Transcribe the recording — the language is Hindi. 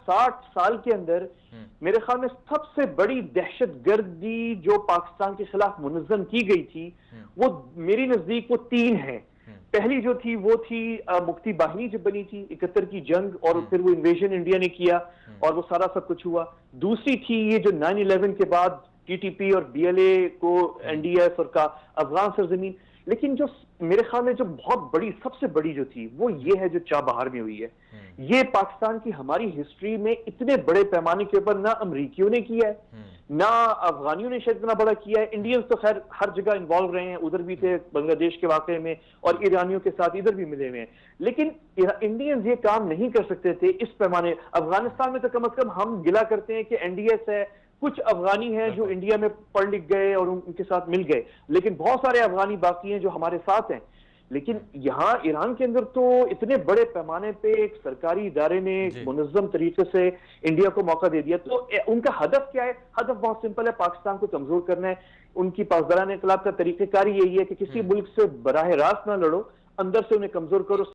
60 साल के अंदर मेरे ख्याल में सबसे बड़ी दहशतगर्दी जो पाकिस्तान के खिलाफ मुनज़्ज़म की गई थी, वो मेरी नजदीक वो 3 है। पहली जो थी वो थी मुक्ति बाहिनी जब बनी थी 71 की जंग, और फिर वो इन्वेजन इंडिया ने किया और वो सारा सब कुछ हुआ। दूसरी थी ये जो 9/11 के बाद टीटीपी और बीएलए को एनडीएफ और का अफगान सरजमीन। लेकिन जो मेरे ख्याल में जो बहुत बड़ी सबसे बड़ी जो थी वो ये है जो चाबहार में हुई है। ये पाकिस्तान की हमारी हिस्ट्री में इतने बड़े पैमाने के ऊपर ना अमरीकियों ने किया है, ना अफगानियों ने शायद इतना बड़ा किया है। इंडियंस तो खैर हर जगह इन्वॉल्व रहे हैं, उधर भी थे बांग्लादेश के वाकये में, और ईरानियों के साथ इधर भी मिले हुए हैं। लेकिन इंडियंस ये काम नहीं कर सकते थे इस पैमाने। अफगानिस्तान में तो कम से कम हम गिला करते हैं कि एनडीएस है, कुछ अफगानी हैं जो इंडिया में पढ़ लिख गए और उनके साथ मिल गए, लेकिन बहुत सारे अफगानी बाकी हैं जो हमारे साथ हैं। लेकिन यहाँ ईरान के अंदर तो इतने बड़े पैमाने पे एक सरकारी इदारे ने मुनज़्ज़म तरीके से इंडिया को मौका दे दिया। तो उनका हदफ क्या है? हदफ बहुत सिंपल है, पाकिस्तान को कमजोर करना है। उनकी पासदारान इनकलाब का तरीकेकार यही है कि किसी मुल्क से बराह रास्त ना लड़ो, अंदर से उन्हें कमजोर करो।